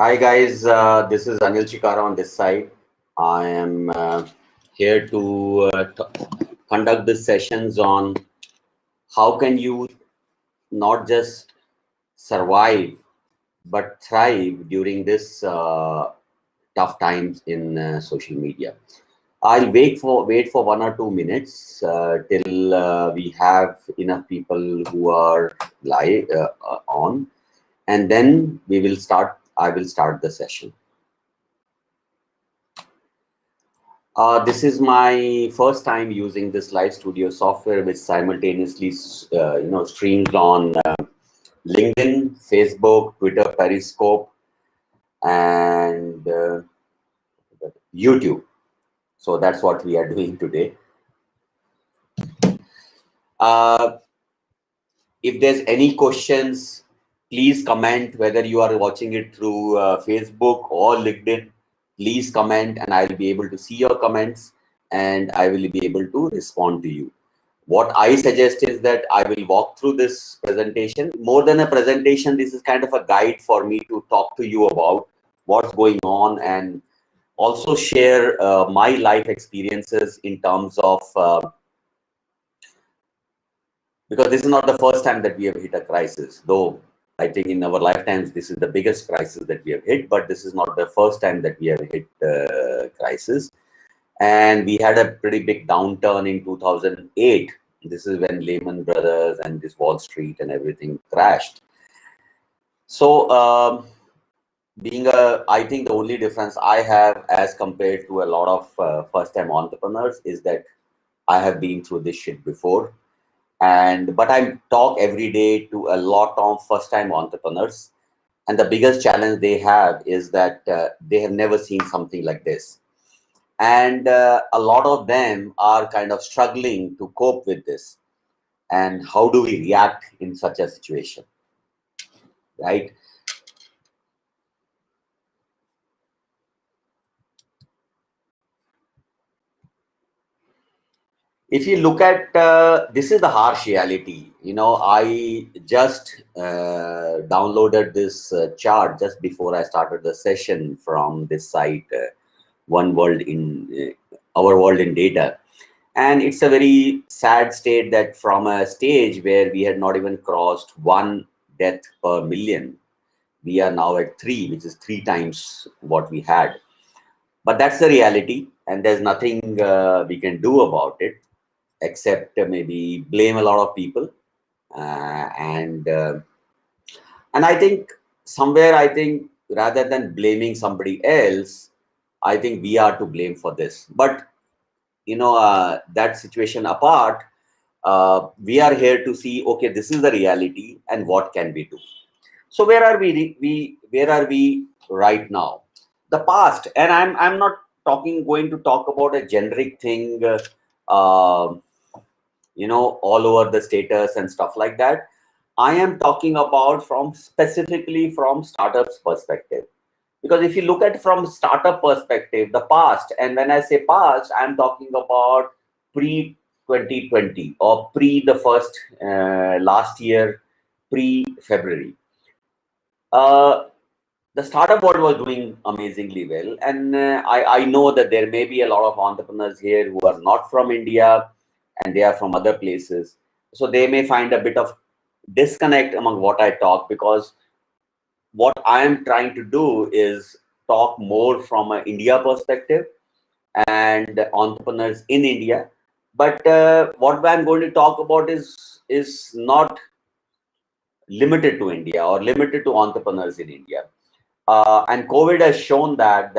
Hi guys, this is Anil Chhikara on this side. I am here to conduct these sessions on how can you not just survive but thrive during this tough times in social media. I'll wait for 1 or 2 minutes till we have enough people who are live on, and then we will start. I will start the session. This is my first time using this live studio software, which simultaneously, streams on LinkedIn, Facebook, Twitter, Periscope, and YouTube. So that's what we are doing today. If there's any questions, please comment. Whether you are watching it through Facebook or LinkedIn, please comment, and I'll be able to see your comments, and I will be able to respond to you. What I suggest is that I will walk through this presentation. More than a presentation, this is kind of a guide for me to talk to you about what's going on, and also share my life experiences in terms of, because this is not the first time that we have hit a crisis, though I think in our lifetimes, this is the biggest crisis that we have hit, but this is not the first time that we have hit crisis. And we had a pretty big downturn in 2008. This is when Lehman Brothers and this Wall Street and everything crashed. So I think the only difference I have as compared to a lot of first-time entrepreneurs is that I have been through this shit before. But I talk every day to a lot of first-time entrepreneurs, and the biggest challenge they have is that they have never seen something like this. And a lot of them are kind of struggling to cope with this. And how do we react in such a situation, right? If you look at, this is the harsh reality. I just downloaded this chart just before I started the session from this site, One World in Our World in Data. And it's a very sad state that from a stage where we had not even crossed 1 death per million, we are now at 3, which is 3 times what we had. But that's the reality, and there's nothing we can do about it, except maybe blame a lot of people. And I think somewhere, rather than blaming somebody else, I think we are to blame for this. But that situation apart, we are here to see, okay, this is the reality and what can we do. So where are we right now? The past, and I'm not going to talk about a generic thing, all over the status and stuff like that. I am talking about specifically from startups perspective. Because if you look at from startup perspective, the past, and when I say past, I'm talking about pre 2020 or pre the first last year, pre February. The startup world was doing amazingly well, and I know that there may be a lot of entrepreneurs here who are not from India and they are from other places, so they may find a bit of disconnect among what I talk, because what I am trying to do is talk more from an India perspective and entrepreneurs in India. But what I'm going to talk about is not limited to India or limited to entrepreneurs in India. And COVID has shown that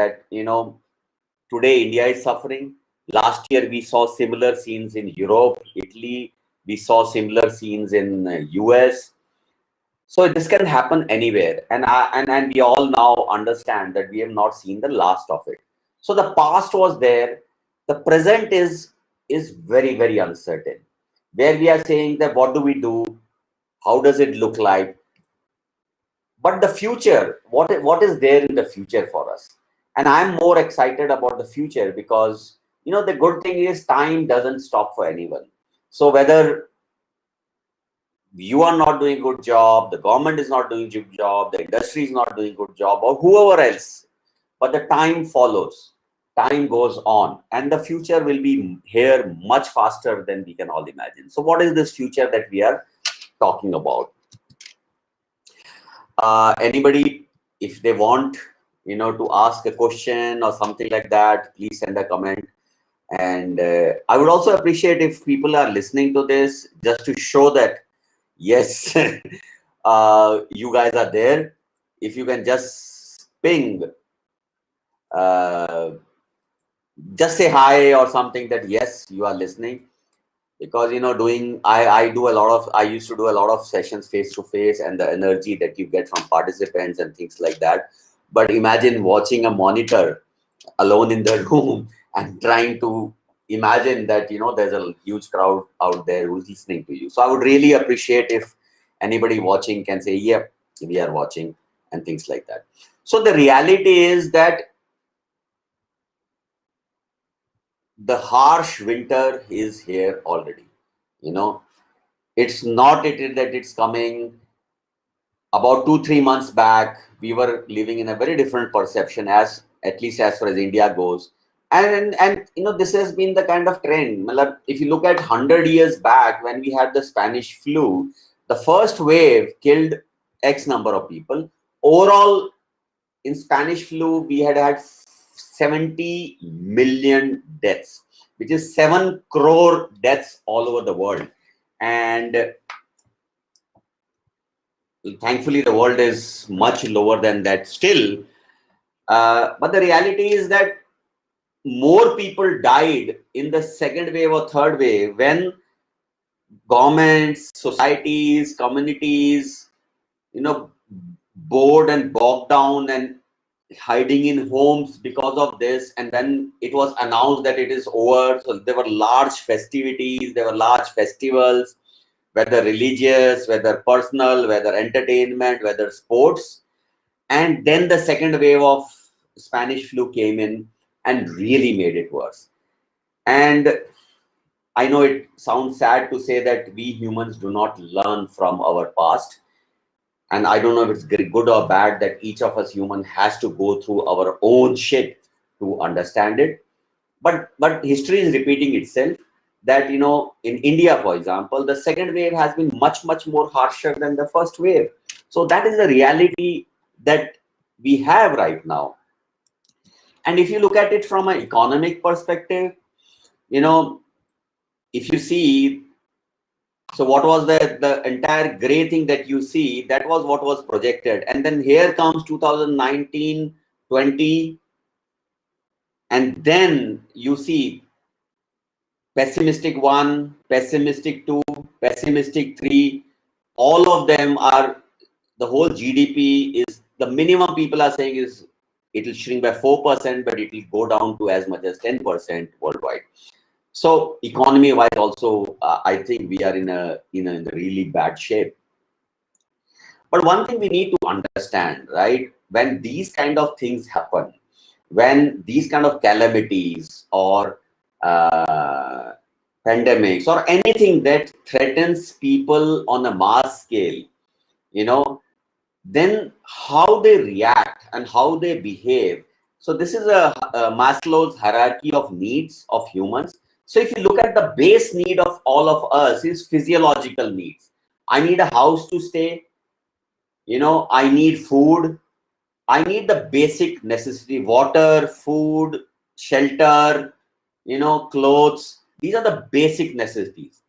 today India is suffering. Last year we saw similar scenes in Europe, Italy. We saw similar scenes in US. So this can happen anywhere, and we all now understand that we have not seen the last of it. So the past was there. The present is very, very uncertain. Where we are saying that what do we do? How does it look like? But the future, what is there in the future for us? And I'm more excited about the future because the good thing is time doesn't stop for anyone. So whether you are not doing a good job, the government is not doing a good job, the industry is not doing a good job, or whoever else. But the time follows, time goes on, and the future will be here much faster than we can all imagine. So what is this future that we are talking about? Anybody, if they want, to ask a question or something like that, please send a comment. And I would also appreciate if people are listening to this just to show that, yes, you guys are there. If you can just ping, uh, just say hi or something that, yes, you are listening. Because, I used to do a lot of sessions face to face, and the energy that you get from participants and things like that. But imagine watching a monitor alone in the room and trying to imagine that there's a huge crowd out there who's listening to you. So I would really appreciate if anybody watching can say, yeah, we are watching, and things like that. So the reality is that the harsh winter is here already. It's not that it's coming. About 2-3 months back, we were living in a very different perception, as at least as far as India goes. And this has been the kind of trend. Matlab, if you look at 100 years back, when we had the Spanish flu, the first wave killed X number of people. Overall, in Spanish flu, we had 70 million deaths, which is 7 crore deaths all over the world. And thankfully, the world is much lower than that still. But the reality is that more people died in the second wave or third wave when governments, societies, communities, bored and bogged down and hiding in homes because of this. And then it was announced that it is over. So there were large festivities, there were large festivals, whether religious, whether personal, whether entertainment, whether sports. And then the second wave of Spanish flu came in and really made it worse. And I know it sounds sad to say that we humans do not learn from our past. And I don't know if it's good or bad that each of us human has to go through our own shit to understand it. But history is repeating itself. That in India, for example, the second wave has been much more harsher than the first wave. So that is the reality that we have right now. And if you look at it from an economic perspective, if you see, so what was the entire gray thing that you see, that was what was projected. And then here comes 2019, 20, and then you see pessimistic 1, pessimistic 2, pessimistic 3. All of them are, the whole GDP is, the minimum people are saying is it will shrink by 4%, but it will go down to as much as 10% worldwide. So economy wise also, I think we are in a really bad shape. But one thing we need to understand, right? When these kind of things happen, when these kind of calamities or pandemics or anything that threatens people on a mass scale, then how they react and how they behave. So this is a Maslow's hierarchy of needs of humans. So if you look at the base need of all of us is physiological needs. I need a house to stay. I need food. I need the basic necessity: water, food, shelter, clothes. These are the basic necessities.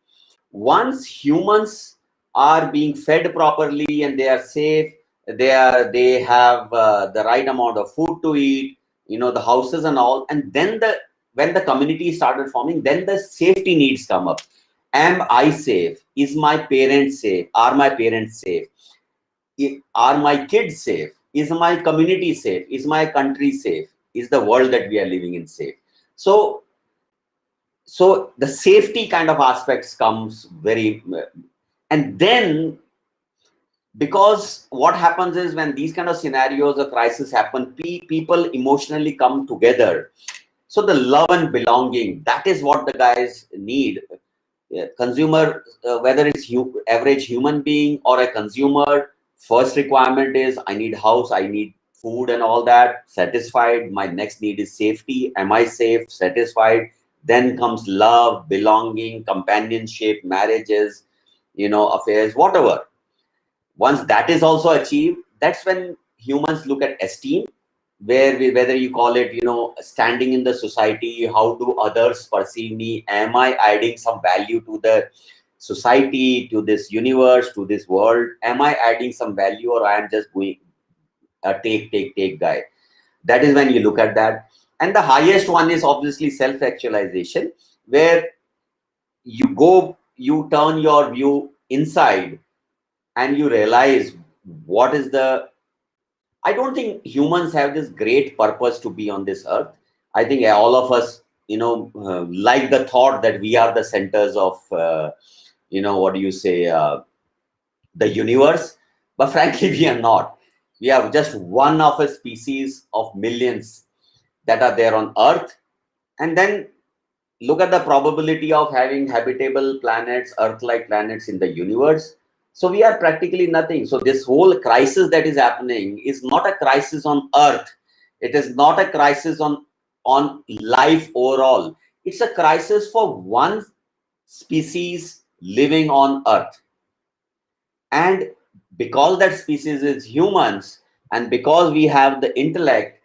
Once humans are being fed properly and they are safe, they have the right amount of food to eat, the houses and all, and then when the community started forming, then the safety needs come up. Am I safe? Is my parents safe? Are my parents safe? Are my kids safe? Is my community safe? Is my country safe? Is the world that we are living in safe? So the safety kind of aspects comes very, and then, because what happens is when these kind of scenarios or crisis happen, people emotionally come together. So the love and belonging, that is what the guys need. consumer, whether it's average human being or a consumer, first requirement is I need house, I need food and all that, satisfied. My next need is safety. Am I safe? Satisfied. Then comes love, belonging, companionship, marriages, affairs, whatever. Once that is also achieved, that's when humans look at esteem, whether you call it, standing in the society, how do others perceive me? Am I adding some value to the society, to this universe, to this world? Am I adding some value, or I am just going a take guy? That is when you look at that. And the highest one is obviously self-actualization, where you turn your view inside and you realize what is the. I don't think humans have this great purpose to be on this earth. I think all of us, like the thought that we are the centers of, what do you say, the universe. But frankly, we are not. We are just one of a species of millions that are there on Earth. And then look at the probability of having habitable planets, Earth-like planets in the universe. So we are practically nothing. So this whole crisis that is happening is not a crisis on Earth. It is not a crisis on life overall. It's a crisis for one species living on Earth. And because that species is humans, and because we have the intellect,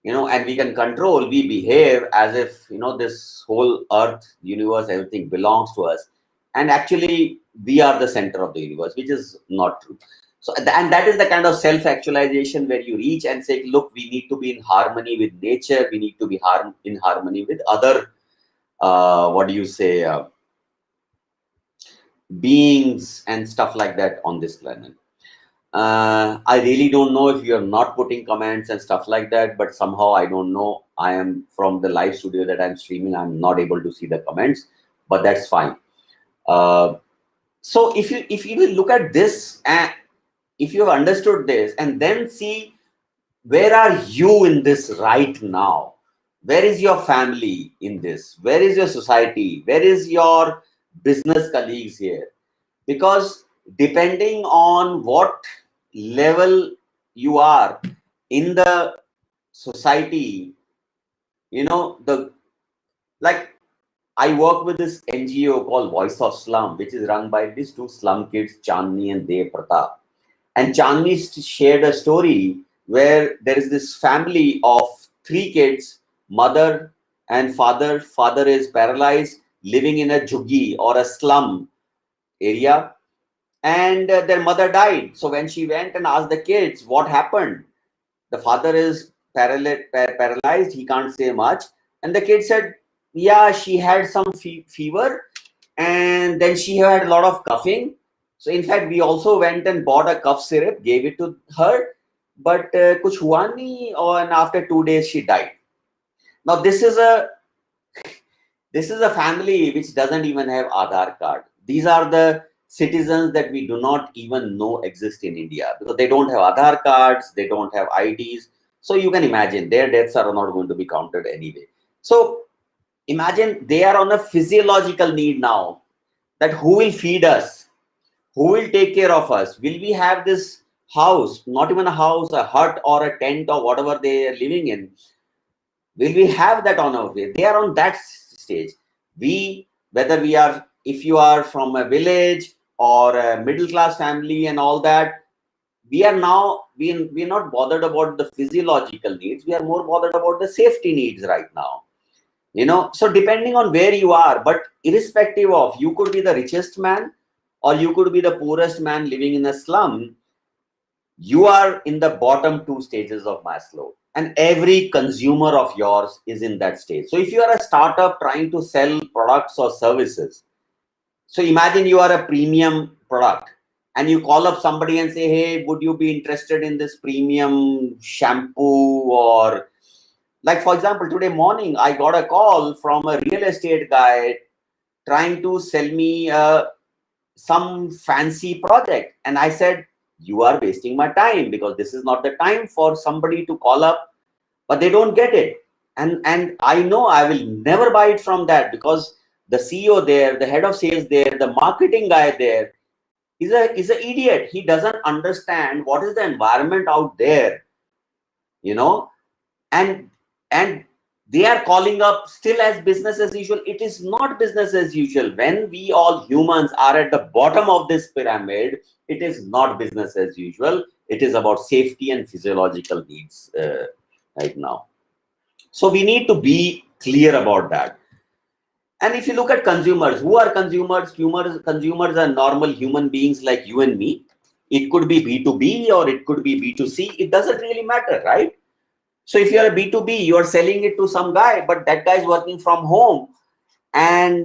and we can control, we behave as if, this whole Earth, universe, everything belongs to us. And actually, we are the center of the universe, which is not true. So, and that is the kind of self-actualization where you reach and say, look, we need to be in harmony with nature. We need to be in harmony with other, beings and stuff like that on this planet. I really don't know if you're not putting comments and stuff like that, but somehow I don't know. I am from the live studio that I'm streaming. I'm not able to see the comments, but that's fine. So if you will look at this, and if you have understood this, and then see where are you in this right now? Where is your family in this? Where is your society? Where is your business colleagues here? Because depending on what level you are in the society, I work with this NGO called Voice of Slum, which is run by these two slum kids, Chandni and Dev Pratap. And Chandni shared a story where there is this family of 3 kids, mother and father. Father is paralyzed, living in a jhuggi or a slum area. And their mother died. So when she went and asked the kids what happened, the father is paralyzed. He can't say much. And the kid said, yeah, she had some fever, and then she had a lot of coughing. So in fact, we also went and bought a cough syrup, gave it to her, but kuch hua nahi, and after 2 days she died. Now this is a family which doesn't even have Aadhaar card. These are the citizens that we do not even know exist in India, because they don't have Aadhaar cards, they don't have IDs. So you can imagine their deaths are not going to be counted anyway. So imagine they are on a physiological need now, that who will feed us? Who will take care of us? Will we have this house, not even a house, a hut or a tent or whatever they are living in? Will we have that on our way? They are on that stage. If you are from a village or a middle class family and all that, we are not bothered about the physiological needs. We are more bothered about the safety needs right now. So depending on where you are, but irrespective of, you could be the richest man or you could be the poorest man living in a slum, you are in the bottom 2 stages of Maslow, and every consumer of yours is in that stage. So if you are a startup trying to sell products or services, so imagine you are a premium product and you call up somebody and say, hey, would you be interested in this premium shampoo? Or like, for example, today morning, I got a call from a real estate guy trying to sell me some fancy project. And I said, you are wasting my time, because this is not the time for somebody to call up, but they don't get it. And I know I will never buy it from that, because the CEO there, the head of sales there, the marketing guy there is an idiot. He doesn't understand what is the environment out there, you know, and they are calling up still as business as usual. It is not business as usual. When we all humans are at the bottom of this pyramid, it is not business as usual. It is about safety and physiological needs right now. So we need to be clear about that. And if you look at consumers, who are consumers? Consumers are normal human beings like you and me. It could be B2B or it could be B2C. It doesn't really matter, right? So if you're a B2B, you're selling it to some guy, but that guy is working from home, and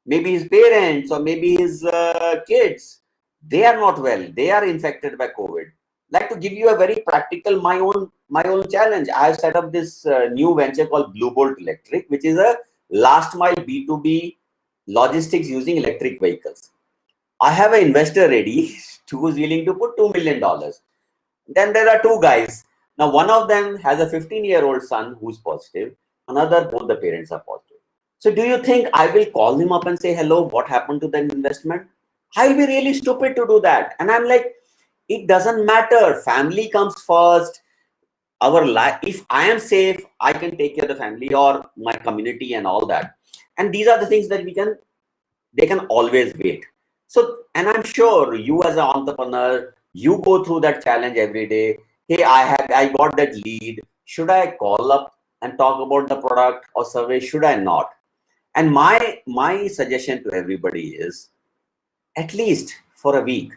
maybe his parents or maybe his kids, they are not well. They are infected by COVID. Like, to give you a very practical, my own challenge. I have set up this new venture called Bluebolt Electric, which is a last mile B2B logistics using electric vehicles. I have an investor ready who is willing to put $2 million. Then there are two guys. Now, one of them has a 15-year-old son who's positive. Another, both the parents are positive. So do you think I will call him up and say, hello, what happened to the investment? I will be really stupid to do that. And I'm like, it doesn't matter. Family comes first. Our life, if I am safe, I can take care of the family or my community and all that. And these are the things that they can always wait. So, and I'm sure you as an entrepreneur, you go through that challenge every day. Hey, I got that lead. Should I call up and talk about the product or service? Should I not? And my suggestion to everybody is, at least for a week,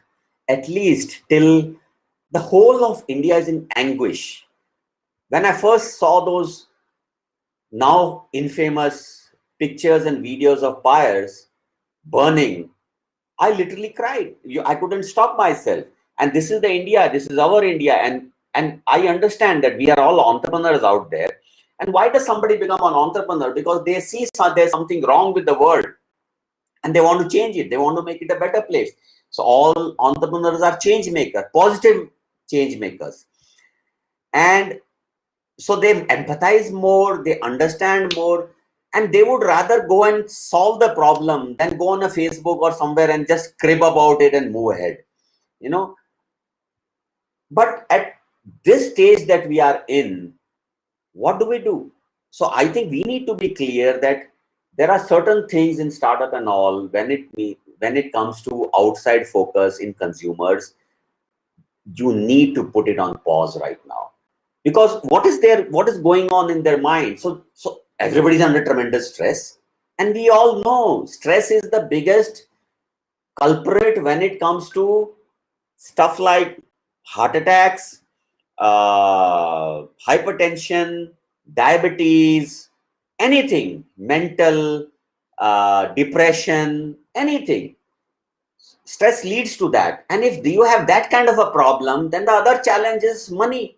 at least till the whole of India is in anguish. When I first saw those now infamous pictures and videos of pyres burning, I literally cried. I couldn't stop myself. And this is the India, this is our India. And I understand that we are all entrepreneurs out there. And why does somebody become an entrepreneur? Because they see there's something wrong with the world and they want to change it. They want to make it a better place. So all entrepreneurs are change makers, positive change makers. And so they empathize more, they understand more, and they would rather go and solve the problem than go on a Facebook or somewhere and just crib about it and move ahead, you know. But at this stage that we are in, what do we do? So I think we need to be clear that there are certain things in startup and all, when it comes to outside focus in consumers, you need to put it on pause right now. Because what is going on in their mind? So everybody's under tremendous stress. And we all know stress is the biggest culprit when it comes to stuff like heart attacks, hypertension, diabetes, anything, mental, depression, anything. Stress leads to that. And if you have that kind of a problem, then the other challenge is money.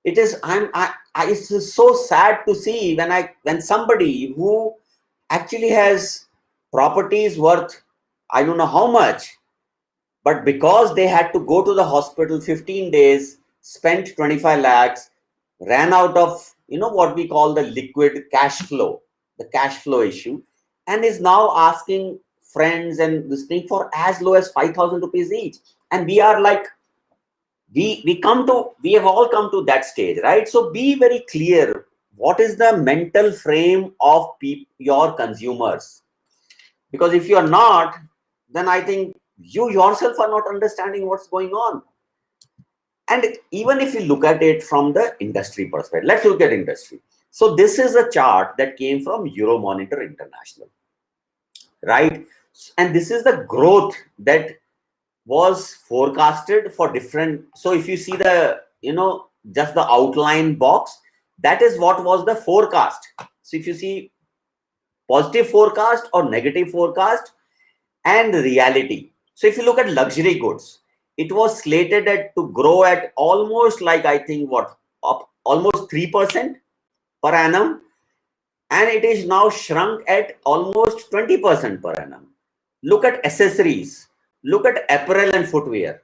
It is, it's so sad to see when somebody who actually has properties worth, I don't know how much, but because they had to go to the hospital 15 days, spent 25 lakhs, ran out of, what we call the liquid cash flow, the cash flow issue, and is now asking friends and this thing for as low as 5,000 rupees each. And we are like, we have all come to that stage, right? So be very clear. What is the mental frame of your consumers? Because if you are not, then I think you yourself are not understanding what's going on. And even if you look at it from the industry perspective, let's look at industry. So this is a chart that came from Euromonitor International, right? And this is the growth that was forecasted for different. So if you see the, just the outline box, that is what was the forecast. So if you see positive forecast or negative forecast and reality. So if you look at luxury goods, it was slated to grow at almost like, I think up almost 3% per annum. And it is now shrunk at almost 20% per annum. Look at accessories. Look at apparel and footwear.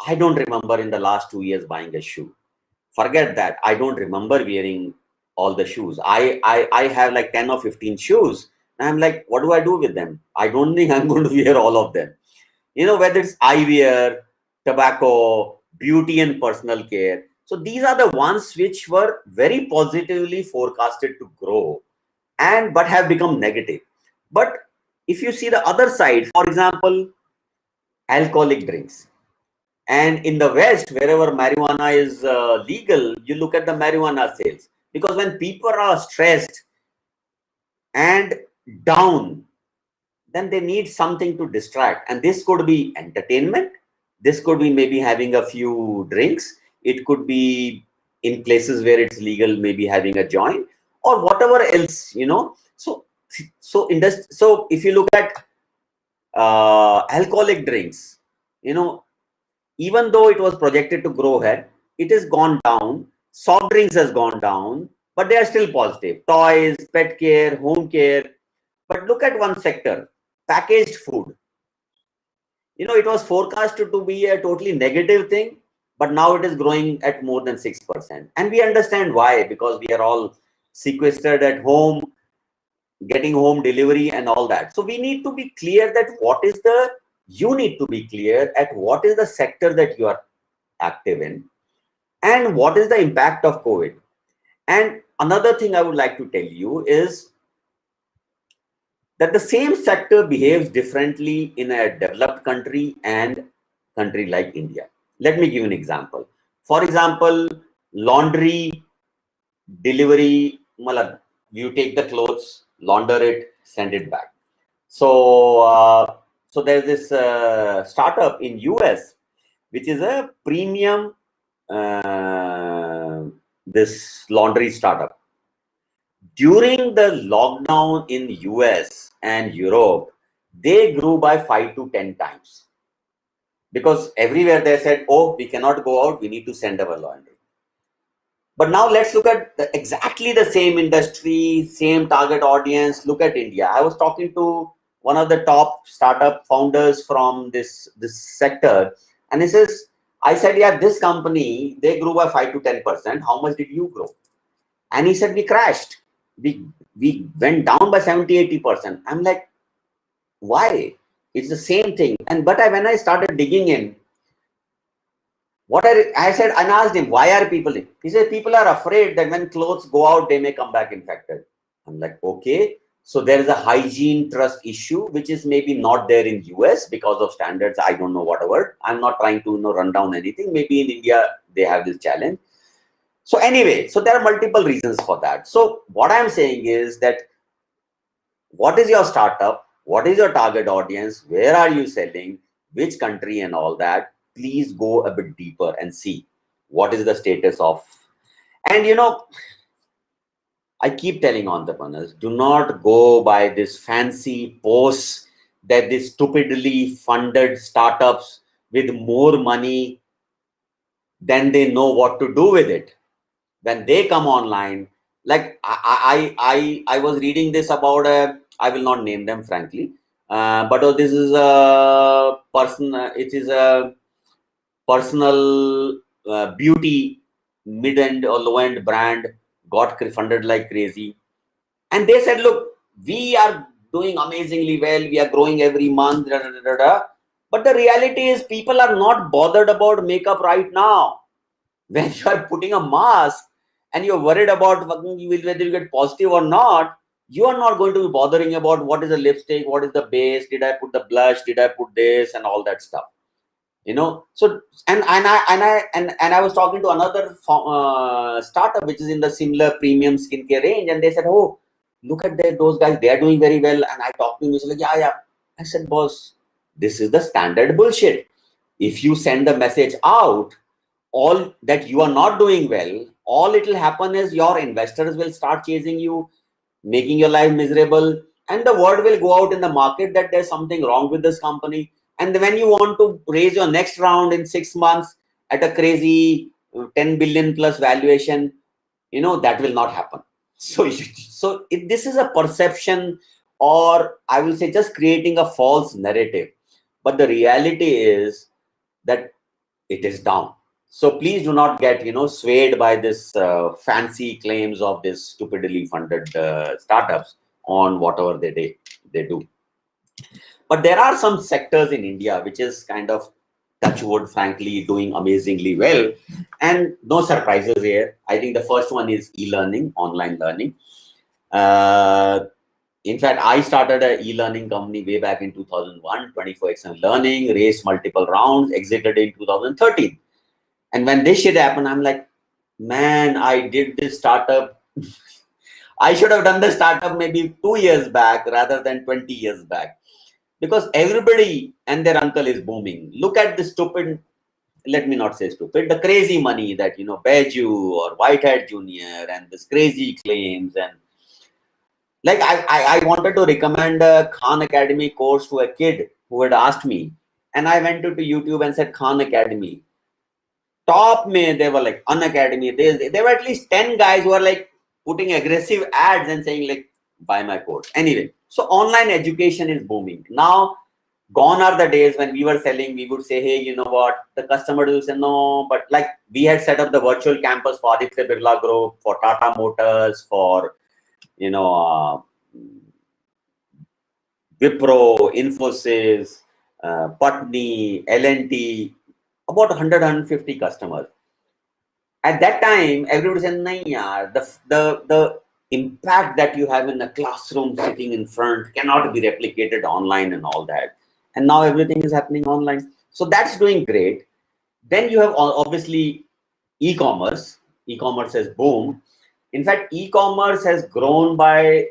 I don't remember in the last 2 years buying a shoe. Forget that. I don't remember wearing all the shoes. I have like 10 or 15 shoes. And I'm like, what do I do with them? I don't think I'm going to wear all of them. Whether it's eyewear, tobacco, beauty and personal care. So these are the ones which were very positively forecasted to grow but have become negative. But if you see the other side, for example, alcoholic drinks. And in the West, wherever marijuana is legal, you look at the marijuana sales. Because when people are stressed and down, then they need something to distract. And this could be entertainment. This could be maybe having a few drinks. It could be in places where it's legal, maybe having a joint or whatever else. So if you look at alcoholic drinks, even though it was projected to grow ahead, it has gone down. Soft drinks has gone down, but they are still positive. Toys, pet care, home care. But look at one sector, packaged food. It was forecasted to be a totally negative thing, but now it is growing at more than 6%. And we understand why, because we are all sequestered at home, getting home delivery and all that. So we need to be clear that you need to be clear at what is the sector that you are active in and what is the impact of COVID. And another thing I would like to tell you is that the same sector behaves differently in a developed country and country like India. Let me give you an example. For example, laundry, delivery, you take the clothes, launder it, send it back. So there's this startup in US, which is a premium this laundry startup. During the lockdown in US and Europe, they grew by 5 to 10 times. Because everywhere they said, oh, we cannot go out, we need to send our laundry. But now let's look at exactly the same industry, same target audience. Look at India. I was talking to one of the top startup founders from this sector. And he says, I said, yeah, this company, they grew by 5 to 10%. How much did you grow? And he said, we crashed. We went down by 70-80%. I'm like, why? It's the same thing. But when I started digging in, I said, and asked him, why are people? He said, people are afraid that when clothes go out, they may come back infected. I'm like, okay. So there is a hygiene trust issue, which is maybe not there in US because of standards. I don't know, whatever. I'm not trying to run down anything. Maybe in India, they have this challenge. So anyway, so there are multiple reasons for that. So what I'm saying is that what is your startup? What is your target audience? Where are you selling? Which country and all that? Please go a bit deeper and see what is the status of. And I keep telling entrepreneurs, do not go by this fancy posts that these stupidly funded startups with more money than they know what to do with it. When they come online, like I was reading this about I will not name them frankly, but this is a person. It is a personal beauty mid-end or low-end brand got funded like crazy, and they said, look, we are doing amazingly well, we are growing every month, da, da, da, da, da. But the reality is people are not bothered about makeup right now. When you are putting a mask and you're worried about whether you get positive or not, you are not going to be bothering about what is the lipstick, what is the base, did I put the blush, did I put this and all that stuff. So and I was talking to another startup which is in the similar premium skincare range, and they said, oh, look at those guys, they are doing very well. And I talked to him, he's like, yeah. I said, boss, this is the standard bullshit. If you send the message out all that you are not doing well, all it will happen is your investors will start chasing you, making your life miserable, and the word will go out in the market that there's something wrong with this company. And when you want to raise your next round in 6 months at a crazy 10 billion plus valuation, that will not happen. So this is a perception, or I will say just creating a false narrative. But the reality is that it is down. So please do not get, swayed by this fancy claims of this stupidly funded startups on whatever they do. But there are some sectors in India which is kind of, touch wood, frankly, doing amazingly well. And no surprises here. I think the first one is e-learning, online learning. Uh, in fact, I started an e-learning company way back in 2001, 24/7 Learning, raised multiple rounds, exited in 2013. And when this shit happened, I'm like, man, I did this startup. I should have done the startup maybe 2 years back rather than 20 years back. Because everybody and their uncle is booming. Look at the stupid, let me not say stupid, the crazy money that, Beju or Whitehead Jr. and this crazy claims. And like, I wanted to recommend a Khan Academy course to a kid who had asked me. And I went to YouTube and said, Khan Academy. Top mein, they were like, Unacademy. There were at least 10 guys who are like putting aggressive ads and saying like, buy my course. Anyway, so online education is booming. Now, gone are the days when we were selling, we would say, hey, you know what? The customer will say no, but like we had set up the virtual campus for Aditya Birla Group, for Tata Motors, for, Wipro, Infosys, Patni, L&T, about 100, 150 customers. At that time, everybody said, nahi yaar, the impact that you have in a classroom sitting in front cannot be replicated online and all that. And now everything is happening online. So that's doing great. Then you have obviously e-commerce. E-commerce has boomed. In fact, e-commerce has grown by,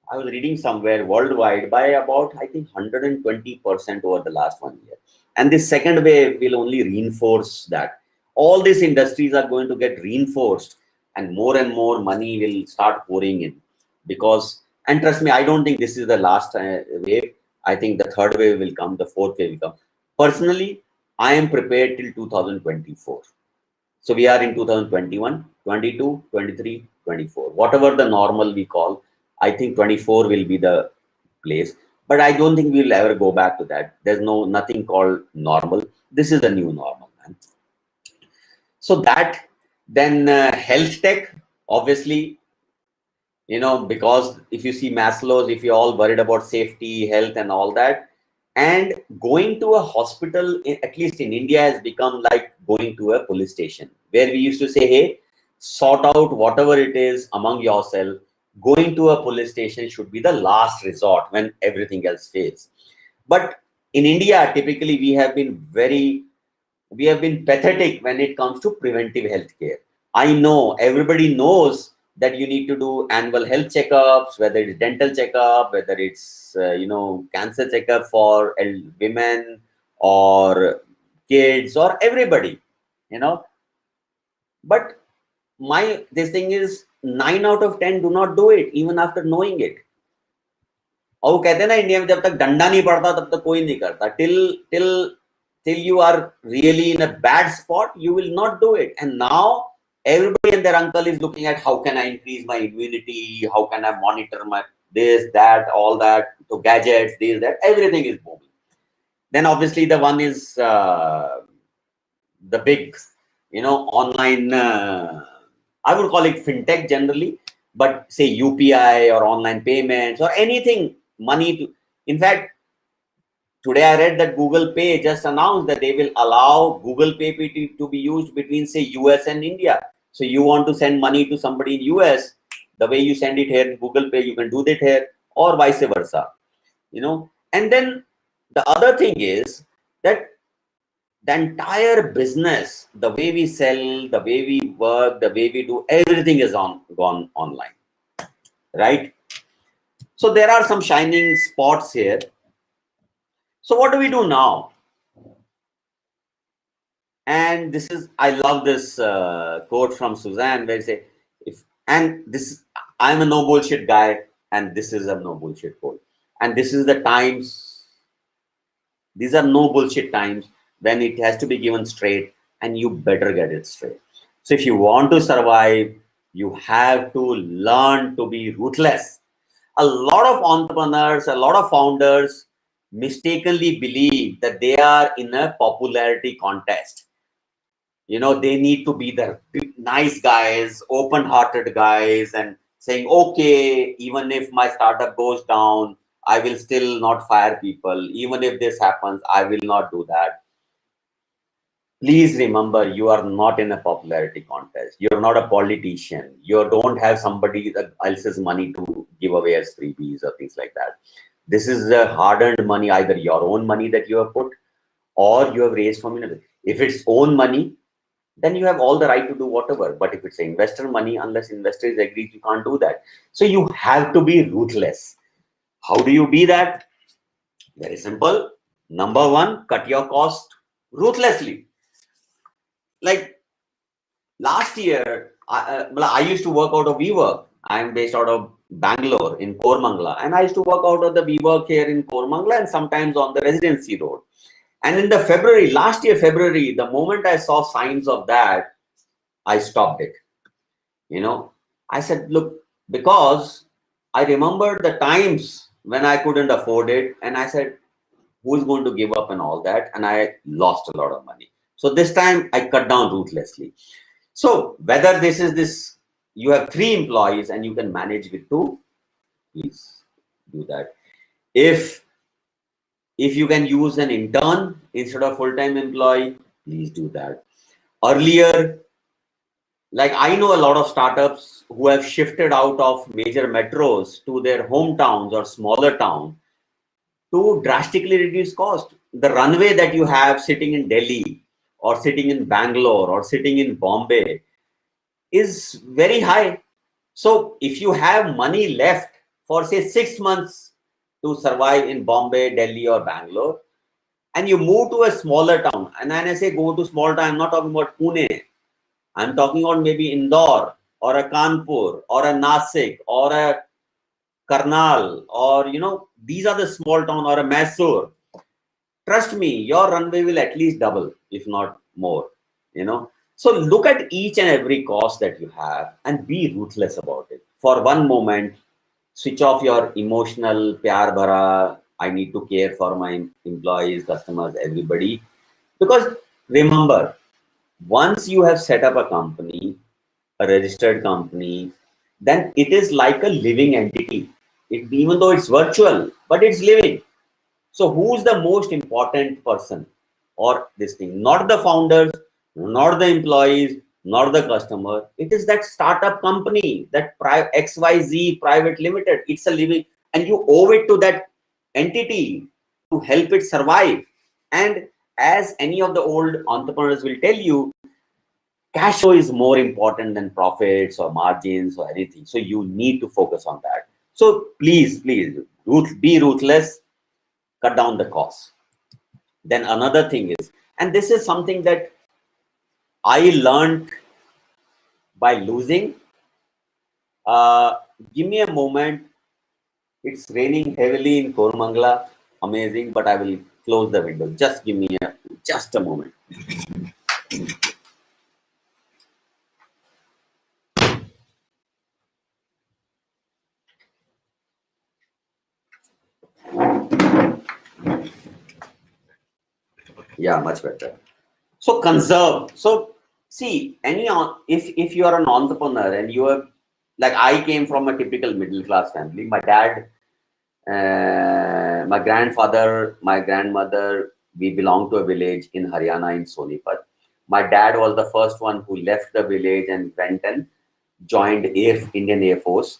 I was reading somewhere, worldwide by about, I think, 120% over the last 1 year. And this second wave will only reinforce that. All these industries are going to get reinforced and more money will start pouring in. Because, and trust me, I don't think this is the last wave. I think the third wave will come, the fourth wave will come. Personally, I am prepared till 2024. So we are in 2021, 22, 23, 24. Whatever the normal we call, I think 24 will be the place. But I don't think we'll ever go back to that. There's nothing called normal. This is the new normal, man. So that, then health tech, obviously, because if you see Maslow's, if you're all worried about safety, health and all that, and going to a hospital, at least in India, has become like going to a police station, where we used to say, hey, sort out whatever it is among yourself. Going to a police station should be the last resort when everything else fails. But in India, typically, we have been pathetic when it comes to preventive healthcare. I know everybody knows that you need to do annual health checkups, whether it's dental checkup, whether it's cancer checkup for women or kids or everybody, But this thing is 9 out of 10 do not do it even after knowing it. और वो कहते हैं ना India में जब तक डंडा नहीं पड़ता तब तक कोई नहीं करता. Till you are really in a bad spot, you will not do it. And now everybody and their uncle is looking at how can I increase my immunity, how can I monitor my this, that, all that, so gadgets, this, that, everything is booming. Then obviously the one is the big, online, I would call it fintech generally, but say UPI or online payments or anything, money to, in fact, today I read that Google Pay just announced that they will allow Google Pay to be used between, say, US and India. So you want to send money to somebody in US, the way you send it here in Google Pay, you can do that here, or vice versa. And then the other thing is that the entire business, the way we sell, the way we work, the way we do, everything is gone online, right? So there are some shining spots here. So what do we do now? And this is, I love this quote from Suzanne where they say, I'm a no bullshit guy, and this is a no bullshit quote. And this is the times, these are no bullshit times when it has to be given straight, and you better get it straight. So if you want to survive, you have to learn to be ruthless. A lot of entrepreneurs, a lot of founders mistakenly believe that they are in a popularity contest. They need to be the nice guys, open-hearted guys, and saying, okay, even if my startup goes down, I will still not fire people. Even if this happens, I will not do that. Please remember, you are not in a popularity contest. You're not a politician. You don't have somebody else's money to give away as freebies or things like that. This is hard-earned money, either your own money that you have put or you have raised from another. If it's own money, then you have all the right to do whatever. But if it's investor money, unless investors agree, you can't do that. So you have to be ruthless. How do you be that? Very simple. Number one, cut your cost ruthlessly. Like last year, I used to work out of WeWork. I'm based out of Bangalore in Kormangla, and I used to work out of the WeWork here in Kormangla and sometimes on the Residency Road. And in the last year February, the moment I saw signs of that, I stopped it. I said, look, because I remembered the times when I couldn't afford it, and I said, who's going to give up and all that? And I lost a lot of money. So this time I cut down ruthlessly. So whether you have 3 employees and you can manage with 2, please do that. If you can use an intern instead of full-time employee, please do that. Earlier, like I know a lot of startups who have shifted out of major metros to their hometowns or smaller towns to drastically reduce cost. The runway that you have sitting in Delhi or sitting in Bangalore or sitting in Bombay is very high. So if you have money left for say 6 months to survive in Bombay, Delhi or Bangalore, and you move to a smaller town, and when I say go to small town, I'm not talking about Pune, I'm talking about maybe Indore or a Kanpur or a Nasik or a Karnal, or these are the small town, or a Mysore. Trust me, your runway will at least double, if not more. So look at each and every cost that you have and be ruthless about it. For one moment, switch off your emotional pyar bhara, I need to care for my employees, customers, everybody. Because remember, once you have set up a company, a registered company, then it is like a living entity. Even though it's virtual, but it's living. So who's the most important person or this thing? Not the founders, not the employees, not the customer. It is that startup company, that XYZ Private Limited. It's a living, and you owe it to that entity to help it survive. And as any of the old entrepreneurs will tell you, cash flow is more important than profits or margins or anything. So you need to focus on that. So please, be ruthless, cut down the cost. Then another thing is, and this is something that I learned by losing. Give me a moment. It's raining heavily in Kormangla. Amazing, but I will close the window. Just give me just a moment. Yeah, much better. So conserve. So see, if you are an entrepreneur and you are like, I came from a typical middle class family. My dad, my grandfather, my grandmother, we belong to a village in Haryana in Sonipat. My dad was the first one who left the village and went and joined Indian Air Force,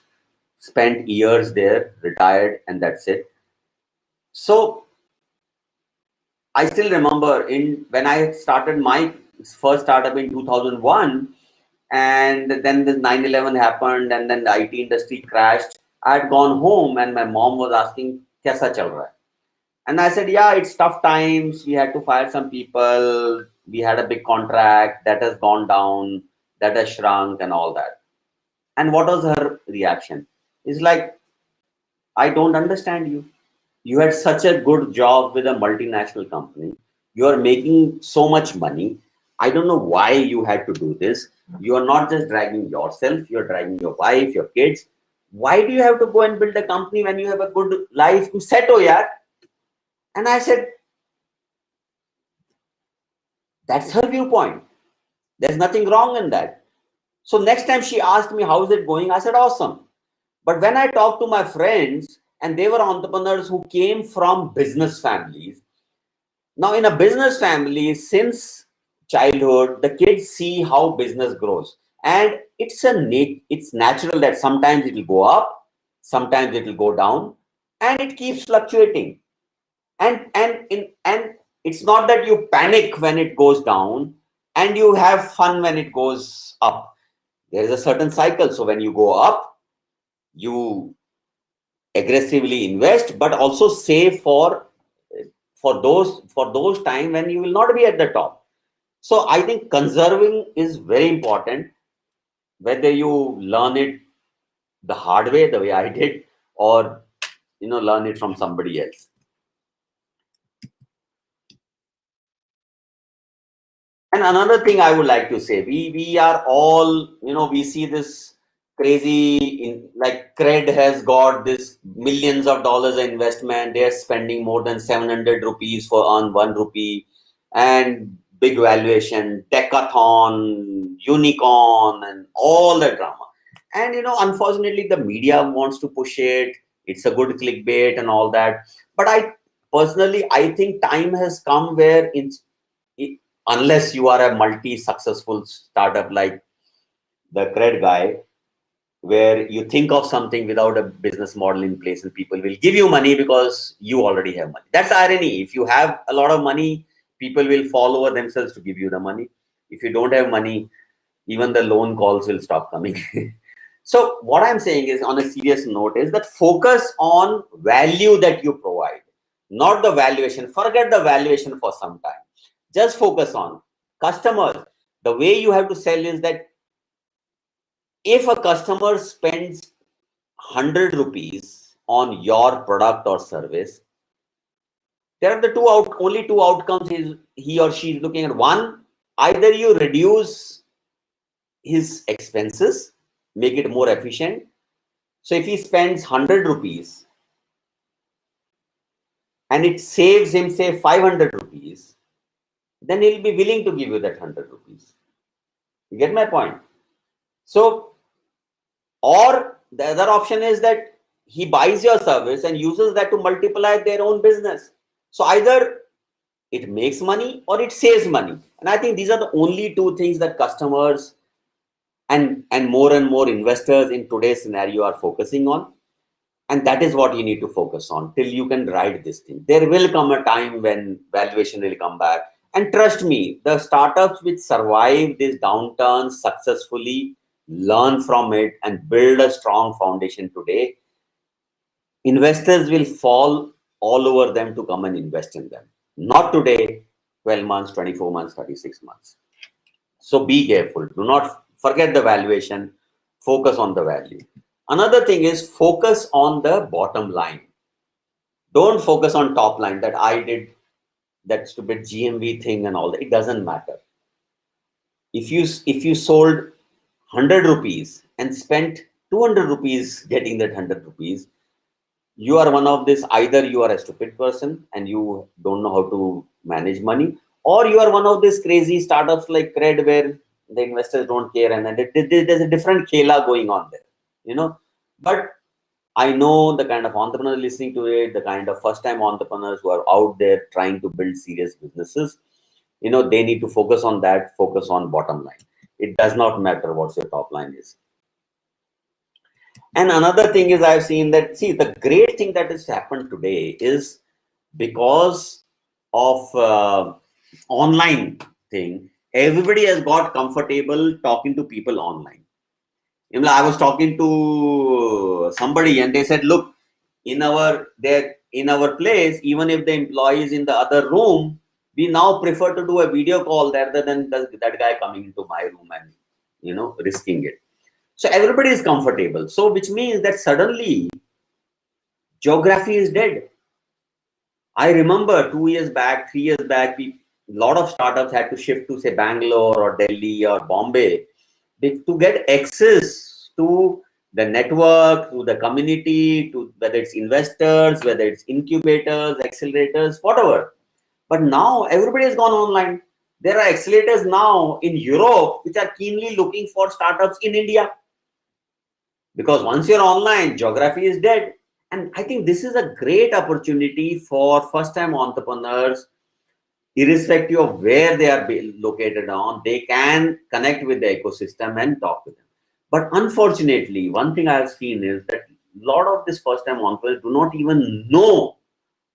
spent years there, retired, and that's it. So I still remember when I started my first startup in 2001, and then the 9/11 happened, and then the IT industry crashed. I had gone home, and my mom was asking, "Kaisa chal raha hai?" And I said, "Yeah, it's tough times. We had to fire some people. We had a big contract that has gone down, that has shrunk, and all that." And what was her reaction? It's like, "I don't understand you. You had such a good job with a multinational company. You are making so much money. I don't know why you had to do this. You are not just dragging yourself, you're dragging your wife, your kids. Why do you have to go and build a company when you have a good life to settle, yeah?" And I said, that's her viewpoint. There's nothing wrong in that. So next time she asked me, how's it going? I said, awesome. But when I talked to my friends, and they were entrepreneurs who came from business families. Now, in a business family, since childhood, the kids see how business grows. And it's natural that sometimes it will go up, sometimes it will go down, and it keeps fluctuating. And it's not that you panic when it goes down and you have fun when it goes up. There is a certain cycle. So when you go up, you aggressively invest, but also save for those time when you will not be at the top. So I think conserving is very important, whether you learn it the hard way, the way I did, or learn it from somebody else. And another thing I would like to say, we are all, we see this crazy, like Cred has got this millions of dollars investment. They're spending more than 700 rupees for on 1 rupee, and big valuation, Decathon, Unicorn, and all the drama. And unfortunately, the media wants to push it. It's a good clickbait and all that. But I think time has come where unless you are a multi-successful startup like the Cred guy, where you think of something without a business model in place and people will give you money because you already have money. That's irony. If you have a lot of money, people will fall over themselves to give you the money. If you don't have money, even the loan calls will stop coming. So what I'm saying is, on a serious note, is that focus on value that you provide, not the valuation. Forget the valuation for some time. Just focus on customers. The way you have to sell is that if a customer spends 100 rupees on your product or service, there are only two outcomes he or she is looking at. One, either you reduce his expenses, make it more efficient. So if he spends 100 rupees and it saves him, say, 500 rupees, then he'll be willing to give you that 100 rupees. You get my point? So, or the other option is that he buys your service and uses that to multiply their own business. So either it makes money or it saves money. And I think these are the only two things that customers and more investors in today's scenario are focusing on. And that is what you need to focus on till you can ride this thing. There will come a time when valuation will come back. And trust me, the startups which survive this downturn successfully, learn from it, and build a strong foundation today, investors will fall all over them to come and invest in them. Not today, 12 months, 24 months, 36 months. So be careful. Do not forget the valuation. Focus on the value. Another thing is focus on the bottom line. Don't focus on top line, that I did that stupid GMV thing and all that. It doesn't matter. If you sold 100 rupees and spent 200 rupees getting that 100 rupees, you are one of this. Either you are a stupid person and you don't know how to manage money, or you are one of these crazy startups like Cred where the investors don't care, and then there's a different Kela going on there, But I know the kind of entrepreneurs listening to it, the kind of first-time entrepreneurs who are out there trying to build serious businesses, they need to focus on that, focus on bottom line. It does not matter what your top line is. And another thing is, I've seen that, see, the great thing that has happened today is because of online thing, everybody has got comfortable talking to people online. I was talking to somebody and they said, look, in our place, even if the employee is in the other room, we now prefer to do a video call rather than that guy coming into my room and risking it. So everybody is comfortable. So which means that suddenly geography is dead. I remember 2 years back, 3 years back, a lot of startups had to shift to, say, Bangalore or Delhi or Bombay to get access to the network, to the community, to whether it's investors, whether it's incubators, accelerators, whatever. But now everybody has gone online. There are accelerators now in Europe which are keenly looking for startups in India. Because once you're online, geography is dead. And I think this is a great opportunity for first-time entrepreneurs, irrespective of where they are located on, they can connect with the ecosystem and talk to them. But unfortunately, one thing I have seen is that a lot of these first-time entrepreneurs do not even know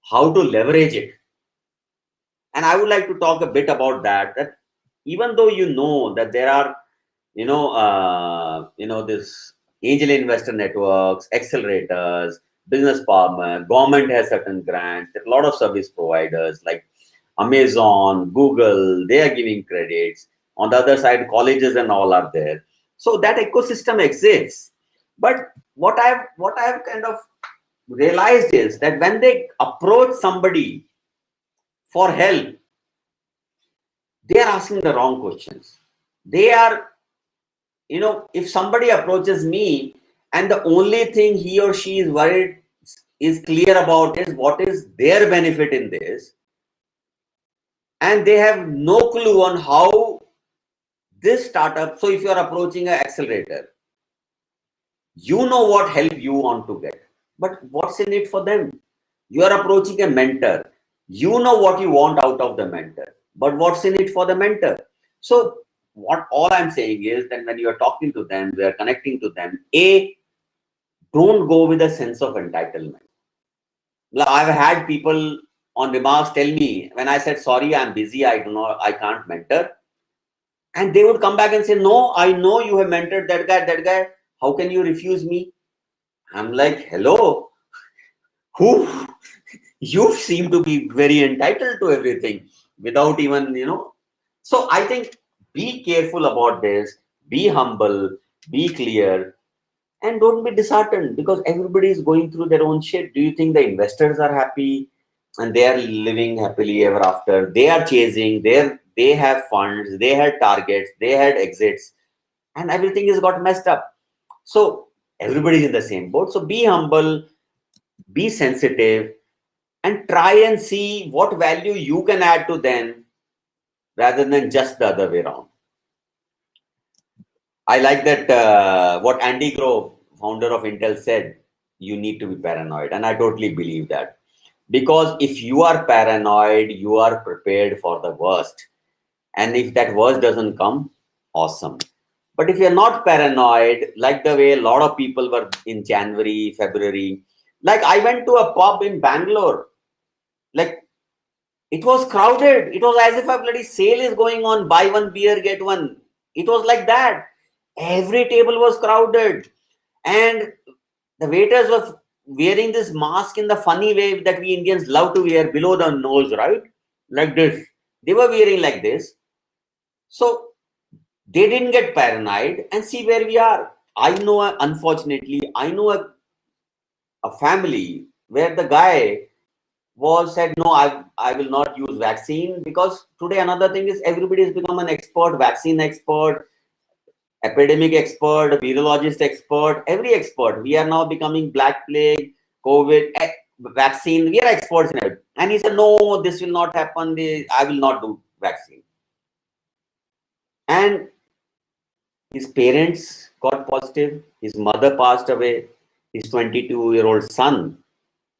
how to leverage it. And I would like to talk a bit about that, that even though you know that there are, this angel investor networks, accelerators, business partner, government has certain grants, there are a lot of service providers like Amazon, Google, they are giving credits. On the other side, colleges and all are there. So that ecosystem exists. But what I've kind of realized is that when they approach somebody for help, they are asking the wrong questions. They are, if somebody approaches me and the only thing he or she is worried is clear about is what is their benefit in this, and they have no clue on how this startup. So if you are approaching an accelerator, you know what help you want to get, but what's in it for them? You are approaching a mentor, you know what you want out of the mentor, but what's in it for the mentor? So what all I'm saying is that when you are talking to them, we are connecting to them, don't go with a sense of entitlement. I've had people on remarks tell me when I said sorry, I'm busy, I can't mentor, and they would come back and say, no, I know you have mentored that guy, how can you refuse me? I'm like, hello, who? You seem to be very entitled to everything without even, So I think be careful about this, be humble, be clear, and don't be disheartened because everybody is going through their own shit. Do you think the investors are happy and they are living happily ever after? They are chasing, they have funds, they had targets, they had exits, and everything has got messed up. So everybody's in the same boat. So be humble, be sensitive, and try and see what value you can add to them rather than just the other way around. I like that what Andy Grove, founder of Intel, said, you need to be paranoid. And I totally believe that. Because if you are paranoid, you are prepared for the worst. And if that worst doesn't come, awesome. But if you're not paranoid, like the way a lot of people were in January, February, like I went to a pub in Bangalore, like it was crowded. It was as if a bloody sale is going on, buy one beer, get one. It was like that. Every table was crowded. And the waiters were wearing this mask in the funny way that we Indians love to wear below the nose, right? Like this. They were wearing like this. So they didn't get paranoid and see where we are. Unfortunately, I know a family where the guy was said, no, I will not use vaccine because today another thing is everybody has become an expert, vaccine expert, epidemic expert, virologist expert, every expert. We are now becoming Black Plague, COVID, vaccine. We are experts in it. And he said, no, this will not happen. I will not do vaccine. And his parents got positive. His mother passed away. His 22-year-old son,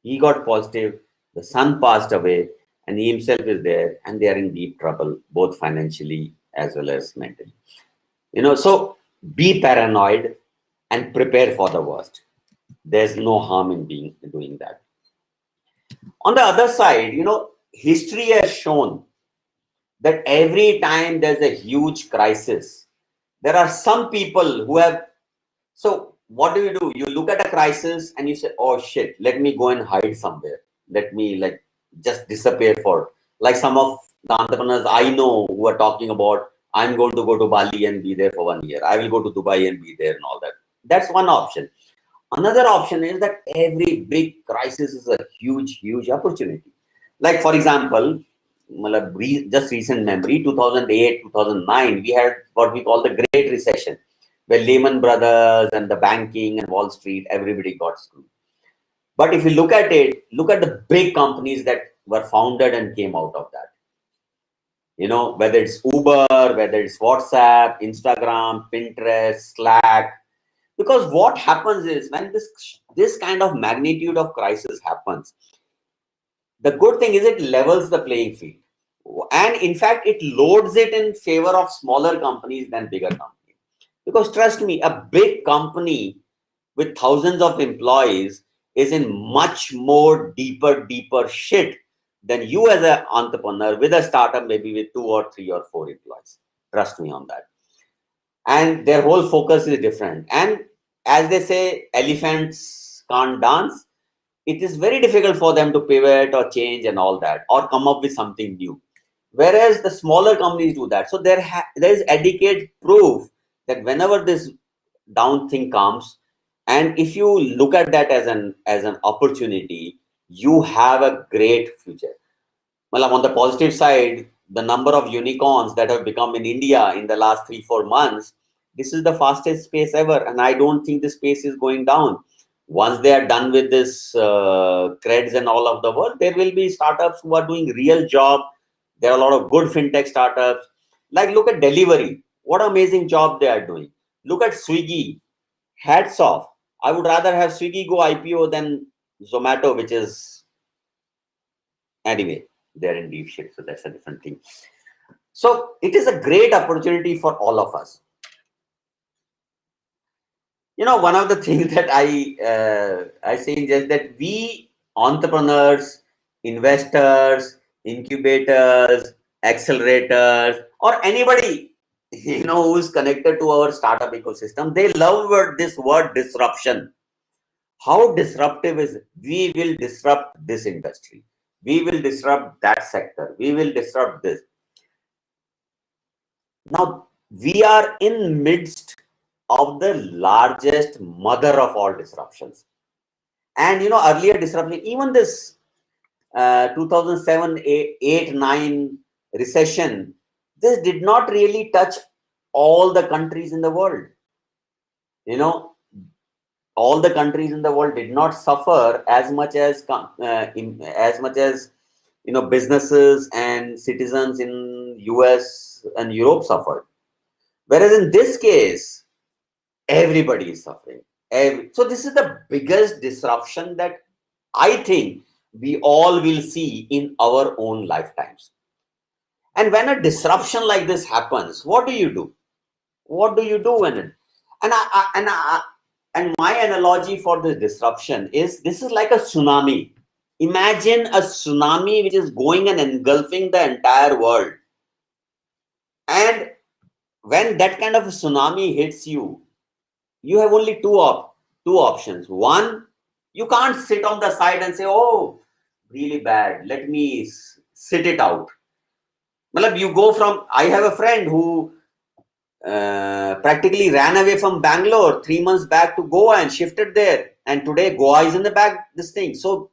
he got positive. The son passed away and he himself is there and they are in deep trouble, both financially as well as mentally. So be paranoid and prepare for the worst. There's no harm in doing that. On the other side, history has shown that every time there's a huge crisis, there are some people who have. So what do? You look at a crisis and you say, oh shit, let me go and hide somewhere. Let me just disappear for, like some of the entrepreneurs I know who are talking about, I'm going to go to Bali and be there for 1 year. I will go to Dubai and be there and all that. That's one option. Another option is that every big crisis is a huge, huge opportunity. Like for example, just recent memory, 2008, 2009, we had what we call the Great Recession, where Lehman Brothers and the banking and Wall Street, everybody got screwed. But if you look at it, look at the big companies that were founded and came out of that. Whether it's Uber, whether it's WhatsApp, Instagram, Pinterest, Slack. Because what happens is when this kind of magnitude of crisis happens, the good thing is it levels the playing field. And in fact, it loads it in favor of smaller companies than bigger companies. Because trust me, a big company with thousands of employees is in much more deeper shit than you as an entrepreneur with a startup, maybe with 2 or 3 or 4 employees. Trust me on that. And their whole focus is different. And as they say, elephants can't dance. It is very difficult for them to pivot or change and all that, or come up with something new. Whereas the smaller companies do that. So there is adequate proof that whenever this down thing comes, and if you look at that as an opportunity, you have a great future. Well, on the positive side, the number of unicorns that have become in India in the last 3-4 months, this is the fastest pace ever, and I don't think this pace is going down. Once they are done with this creds and all of the world, there will be startups who are doing real job. There are a lot of good fintech startups. Like look at delivery, what amazing job they are doing. Look at Swiggy, hats off. I would rather have Swiggy go IPO than Zomato, which is anyway, they're in deep shit, so that's a different thing. So it is a great opportunity for all of us. One of the things that I say is just that we entrepreneurs, investors, incubators, accelerators, or anybody who's connected to our startup ecosystem, they love this word disruption. How disruptive is it? We will disrupt this industry. We will disrupt that sector. We will disrupt this. Now, we are in midst of the largest mother of all disruptions. And, earlier disruption, even this 2007, 8, 9 recession, this did not really touch all the countries in the world. All the countries in the world did not suffer as much as businesses and citizens in US and Europe suffered. Whereas in this case, everybody is suffering. So this is the biggest disruption that I think we all will see in our own lifetimes. And when a disruption like this happens, what do you do? What do you do when it? And my analogy for this disruption is this is like a tsunami. Imagine a tsunami which is going and engulfing the entire world. And when that kind of a tsunami hits you, you have only two options. One, you can't sit on the side and say, oh, really bad, let me sit it out. You go from, I have a friend who practically ran away from Bangalore 3 months back to Goa and shifted there. And today Goa is in the back, this thing. So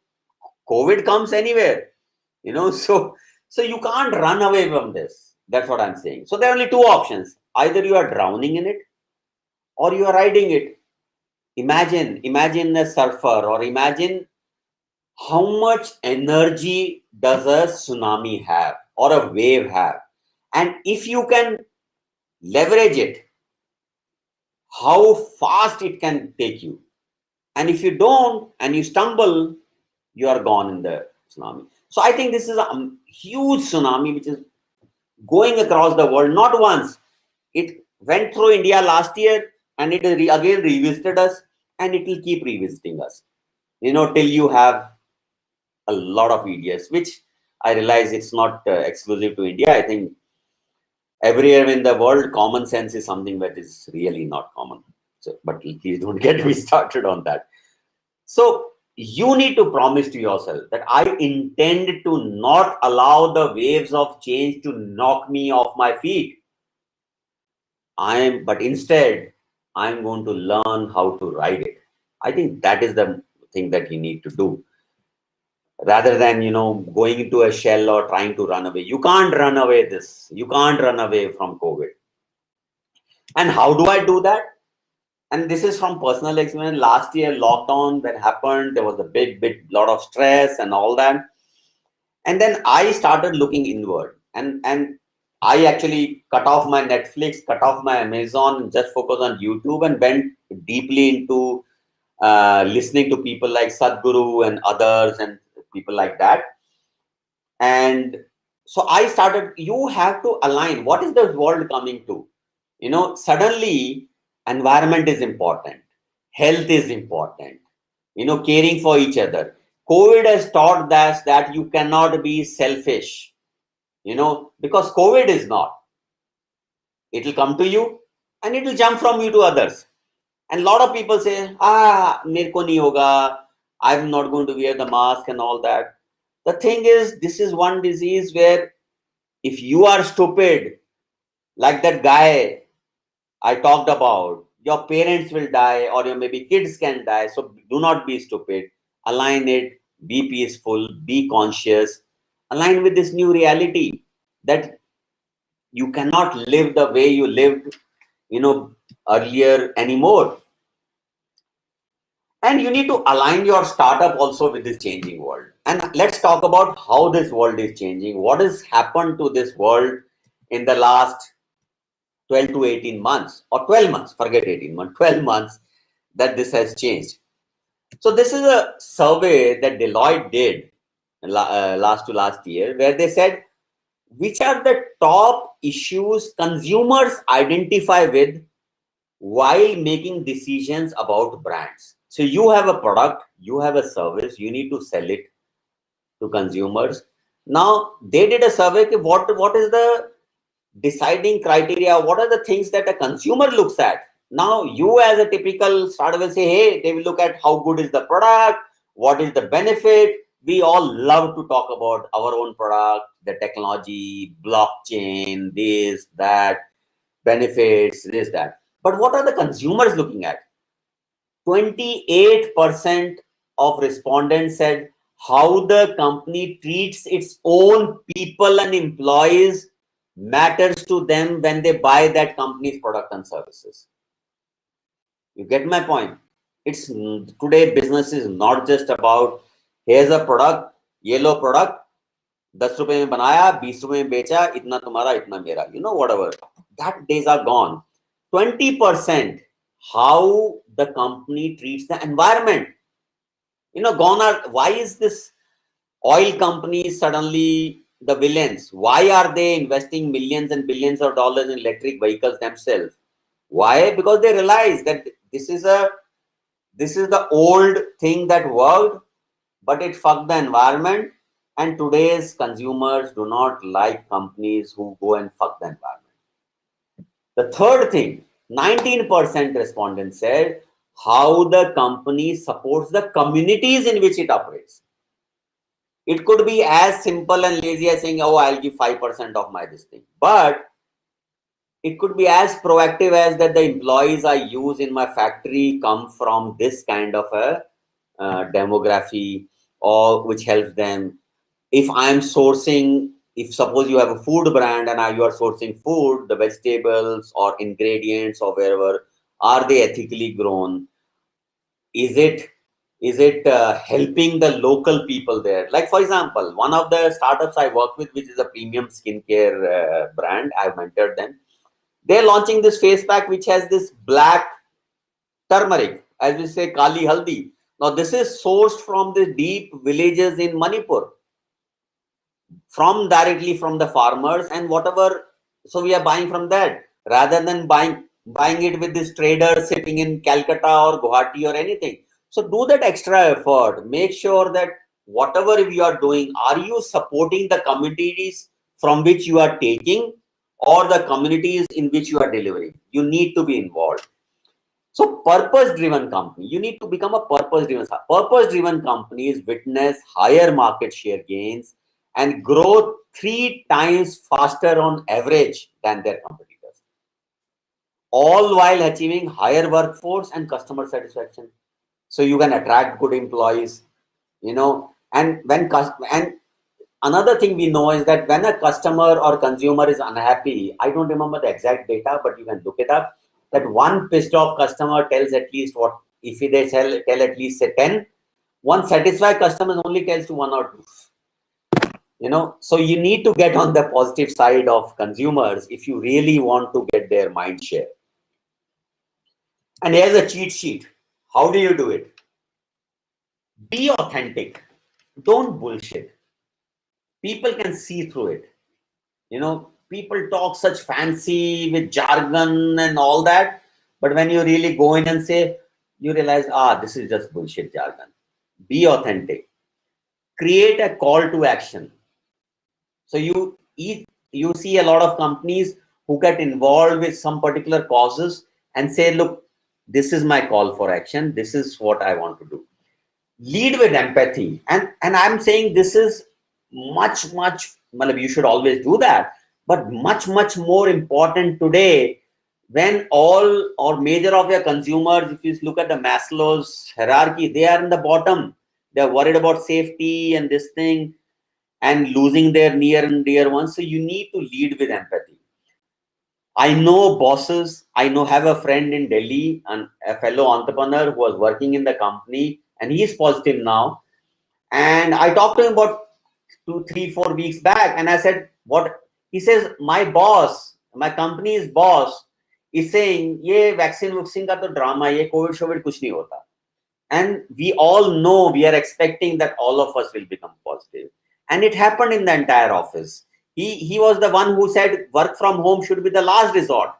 COVID comes anywhere, so you can't run away from this. That's what I'm saying. So there are only two options. Either you are drowning in it or you are riding it. Imagine a surfer, or imagine how much energy does a tsunami have or a wave have. And if you can leverage it, how fast it can take you. And if you don't and you stumble, you are gone in the tsunami. So I think this is a huge tsunami which is going across the world. Not once. It went through India last year and it again revisited us, and it will keep revisiting us, till you have a lot of idiots, which I realize it's not exclusive to India. I think everywhere in the world, common sense is something that is really not common. So, but please don't get me started on that. So you need to promise to yourself that I intend to not allow the waves of change to knock me off my feet. But instead, I'm going to learn how to ride it. I think that is the thing that you need to do. Rather than, going into a shell or trying to run away. You can't run away this. You can't run away from COVID. And how do I do that? And this is from personal experience. Last year, lockdown that happened, there was a big lot of stress and all that. And then I started looking inward. And I actually cut off my Netflix, cut off my Amazon, just focus on YouTube, and went deeply into listening to people like Sadhguru and others and people like that. And so I started, you have to align. What is the world coming to? Suddenly environment is important. Health is important. Caring for each other. COVID has taught us that you cannot be selfish, because COVID is not. It will come to you and it will jump from you to others. And a lot of people say, mere ko nahi hoga, I'm not going to wear the mask and all that. The thing is, this is one disease where if you are stupid, like that guy I talked about, your parents will die or your maybe kids can die. So do not be stupid. Align it, be peaceful, be conscious, align with this new reality that you cannot live the way you lived, earlier anymore. And you need to align your startup also with this changing world. And let's talk about how this world is changing. What has happened to this world in the last 12 to 18 months or 12 months, forget 18 months, 12 months that this has changed. So this is a survey that Deloitte did last year, where they said, which are the top issues consumers identify with while making decisions about brands. So you have a product, you have a service, you need to sell it to consumers. Now they did a survey, what is the deciding criteria, what are the things that a consumer looks at. Now you as a typical startup will say, hey, they will look at how good is the product, what is the benefit. We all love to talk about our own product, the technology, blockchain, this, that, benefits, this, that. But what are the consumers looking at? 28% of respondents said how the company treats its own people and employees matters to them when they buy that company's product and services. You get my point? It's today business is not just about here's a product, yellow product, 10 रुपए में बनाया, 20 रुपए में बेचा, इतना तुम्हारा, इतना मेरा, whatever. That days are gone. 20% how the company treats the environment. Gone are, why is this oil companies suddenly the villains? Why are they investing millions and billions of dollars in electric vehicles themselves? Why? Because they realize that this is the old thing that worked, but it fucked the environment. And today's consumers do not like companies who go and fuck the environment. The third thing, 19% respondents said how the company supports the communities in which it operates. It could be as simple and lazy as saying, oh, I'll give 5% of my this thing. But it could be as proactive as that the employees I use in my factory come from this kind of a demography, or which helps them. If I'm sourcing, if suppose you have a food brand and you are sourcing food, the vegetables or ingredients or wherever, are they ethically grown? Is it helping the local people there? Like, for example, one of the startups I work with, which is a premium skincare brand, I've mentored them. They're launching this face pack which has this black turmeric, as we say, Kali Haldi. Now, this is sourced from the deep villages in Manipur, directly from the farmers, and whatever. So we are buying from that rather than buying it with this trader sitting in Calcutta or Guwahati or anything. So do that extra effort. Make sure that whatever you are doing, are you supporting the communities from which you are taking, or the communities in which you are delivering? You need to be involved. So purpose-driven company, you need to become a purpose-driven companies witness higher market share gains and grow 3 times faster on average than their competitors, all while achieving higher workforce and customer satisfaction. So you can attract good employees, and another thing we know is that when a customer or consumer is unhappy, I don't remember the exact data, but you can look it up, that one pissed off customer tells at least what, if they tell at least say 10, one satisfied customer only tells to 1 or 2. So you need to get on the positive side of consumers if you really want to get their mind share. And here's a cheat sheet. How do you do it? Be authentic. Don't bullshit. People can see through it. People talk such fancy with jargon and all that, but when you really go in and say, you realize, this is just bullshit jargon. Be authentic. Create a call to action. So you see a lot of companies who get involved with some particular causes and say, look, this is my call for action. This is what I want to do. Lead with empathy. And I'm saying this is much, you should always do that, but much, more important today when all or major of your consumers, if you look at the Maslow's hierarchy, they are in the bottom. They're worried about safety and this thing and losing their near and dear ones. So you need to lead with empathy. I know bosses, have a friend in Delhi and a fellow entrepreneur who was working in the company, and he is positive now. And I talked to him about 2, 3, 4 weeks back, and I said, what? He says, my boss, my company's boss is saying, ye vaccine ka to drama, ye COVID shovid kuch nahi hota. And we all know, we are expecting that all of us will become positive. And it happened in the entire office. He was the one who said work from home should be the last resort.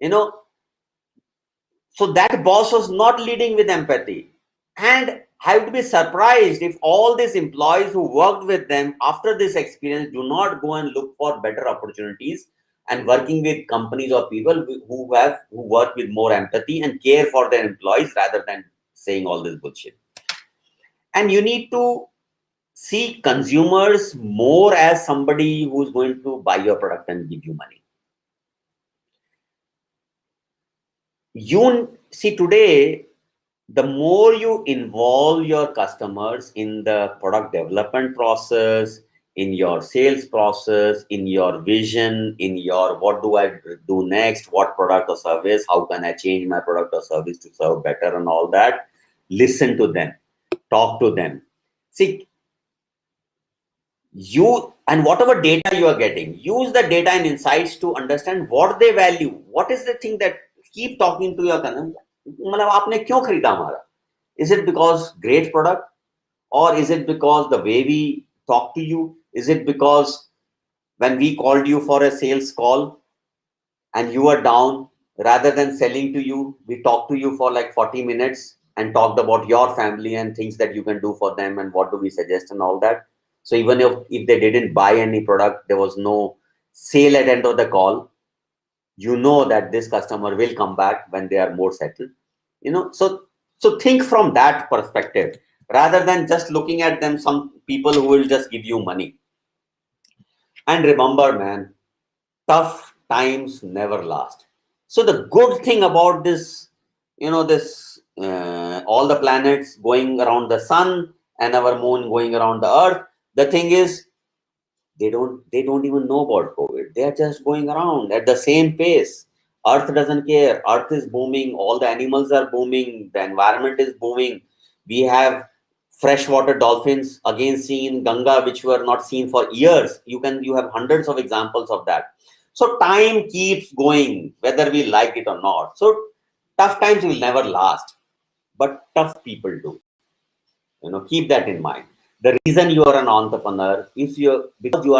So that boss was not leading with empathy. And I would be surprised if all these employees who worked with them after this experience do not go and look for better opportunities and working with companies or people who work with more empathy and care for their employees rather than saying all this bullshit. And you need to see consumers more as somebody who's going to buy your product and give you money. You see, today, the more you involve your customers in the product development process, in your sales process, in your vision, in your what do I do next, what product or service, how can I change my product or service to serve better and all that, listen to them, talk to them. See, and whatever data you are getting, use the data and insights to understand what they value. What is the thing that keep talking to your customer? Is it because great product, or is it because the way we talk to you? Is it because when we called you for a sales call and you were down, rather than selling to you, we talked to you for like 40 minutes and talked about your family and things that you can do for them and what do we suggest and all that. So even if they didn't buy any product, there was no sale at the end of the call, that this customer will come back when they are more settled. So think from that perspective rather than just looking at them, some people who will just give you money. And remember, man, tough times never last. So the good thing about this, all the planets going around the sun and our moon going around the earth, the thing is, they don't even know about COVID. They are just going around at the same pace. Earth doesn't care. Earth is booming. All the animals are booming. The environment is booming. We have freshwater dolphins again seen in Ganga, which were not seen for years. You have hundreds of examples of that. So time keeps going, whether we like it or not. So tough times will never last, but tough people do. Keep that in mind. The reason you are an entrepreneur is because you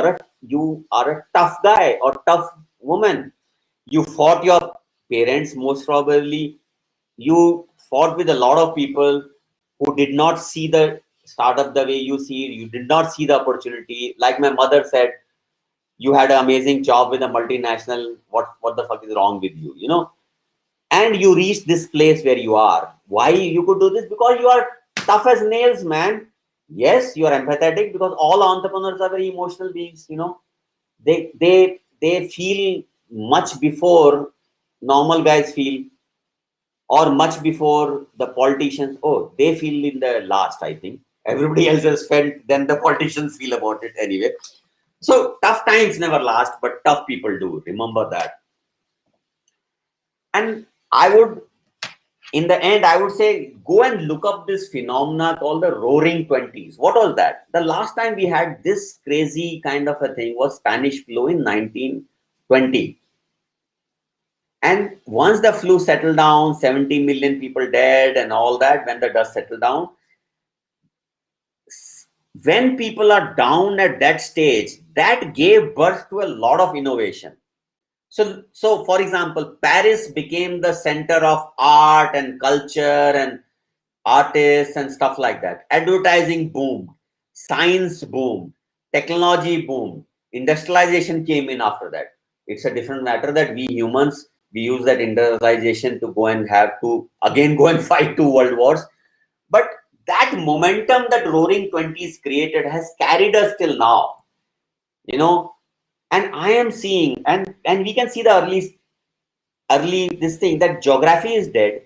are a tough guy or tough woman. You fought your parents, most probably. You fought with a lot of people who did not see the startup the way you see it. You did not see the opportunity. Like my mother said, you had an amazing job with a multinational. What the fuck is wrong with you? And you reached this place where you are. Why you could do this? Because you are tough as nails, man. Yes, you are empathetic because all entrepreneurs are very emotional beings. They feel much before normal guys feel, or much before the politicians. Oh, they feel in the last, I think. Everybody else has felt, then the politicians feel about it anyway. So tough times never last, but tough people do. Remember that. And I would in the end, I would say go and look up this phenomena called the roaring 20s. What was that? The last time we had this crazy kind of a thing was Spanish flu in 1920. And once the flu settled down, 70 million people dead and all that, when the dust settled down, when people are down at that stage, that gave birth to a lot of innovation. So for example, Paris became the center of art and culture and artists and stuff like that. Advertising boomed, science boomed, technology boomed, industrialization came in after that. It's a different matter that we humans, we use that industrialization to go and have to again go and fight 2 world wars. But that momentum that roaring 20s created has carried us till now, you know. And I am seeing, and we can see the early this thing, that geography is dead.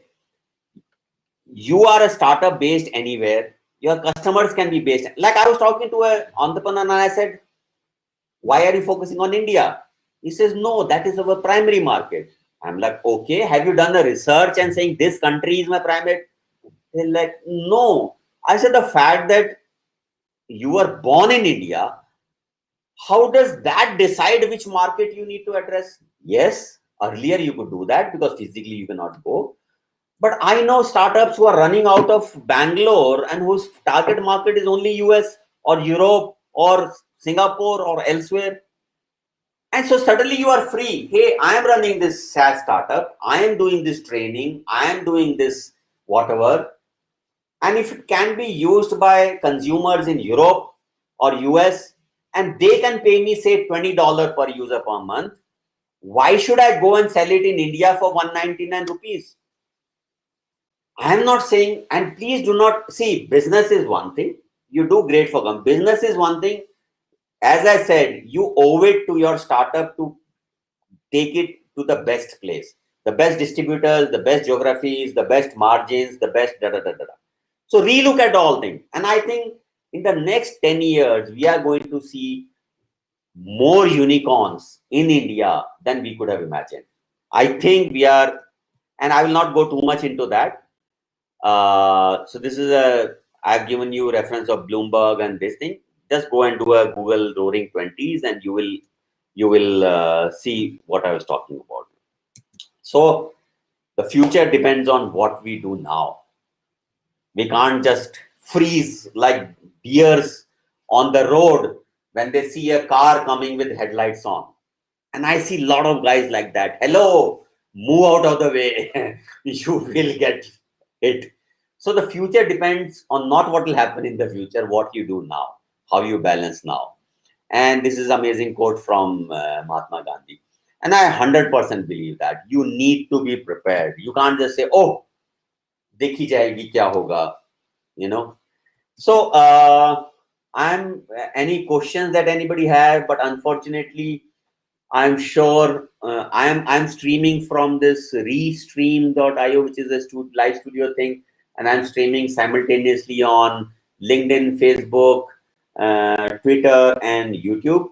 You are a startup based anywhere, your customers can be based, like I was talking to an entrepreneur and I said, why are you focusing on India? He says, no, that is our primary market. I'm like, okay, have you done a research and saying this country is my primary? They're like, no. I said, the fact that you were born in India, how does that decide which market you need to address? Yes, earlier you could do that because physically you cannot go. But I know startups who are running out of Bangalore and whose target market is only US or Europe or Singapore or elsewhere. And so suddenly you are free. Hey, I am running this SaaS startup. I am doing this training. I am doing this whatever. And if it can be used by consumers in Europe or US, and they can pay me say $20 per user per month, why should I go and sell it in India for 199 rupees? I am not saying, and please do not see, business is one thing. You do great for them. Business is one thing. As I said, you owe it to your startup to take it to the best place, the best distributors, the best geographies, the best margins, the best da da da da. So relook at all things. And I think in the next 10 years, we are going to see more unicorns in India than we could have imagined. I think we are, and I will not go too much into that. So this is I've given you reference of Bloomberg and this thing. Just go and do a Google roaring 20s and you will see what I was talking about. So the future depends on what we do now. We can't just freeze like deers on the road when they see a car coming with headlights on. And I see a lot of guys like that. Hello, move out of the way. You will get hit. So the future depends on not what will happen in the future, what you do now, how you balance now. And this is amazing quote from Mahatma Gandhi. And I 100% believe that you need to be prepared. You can't just say, oh, dekhi jayegi kya hoga, you know. So I'm any questions that anybody have, but unfortunately, I'm sure I'm streaming from this restream.io, which is a live studio thing, and I'm streaming simultaneously on LinkedIn, Facebook, Twitter, and YouTube.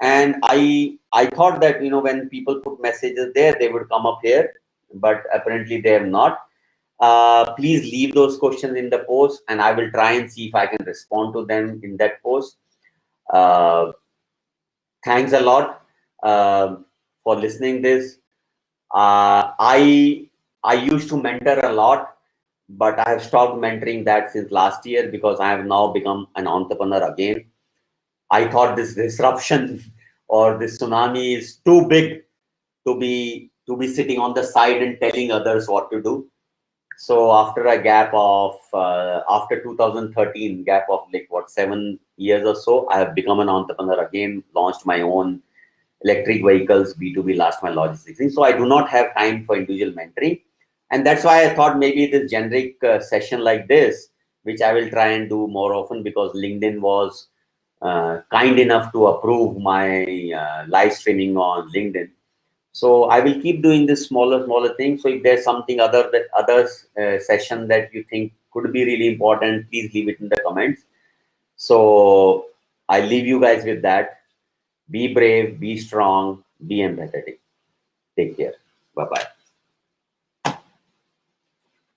And I thought that when people put messages there, they would come up here, but apparently they have not. Please leave those questions in the post, and I will try and see if I can respond to them in that post. Thanks a lot for listening this. I used to mentor a lot, but I have stopped mentoring that since last year because I have now become an entrepreneur again. I thought this disruption or this tsunami is too big to be sitting on the side and telling others what to do. So after a gap of after 2013, gap of like what 7 years or so, I have become an entrepreneur again, launched my own electric vehicles, B2B last mile logistics thing. So I do not have time for individual mentoring. And that's why I thought maybe this generic session like this, which I will try and do more often because LinkedIn was kind enough to approve my live streaming on LinkedIn. So I will keep doing this smaller things. So if there's something other session that you think could be really important, please leave it in the comments. So I leave you guys with that. Be brave, be strong, be empathetic. Take care. Bye-bye.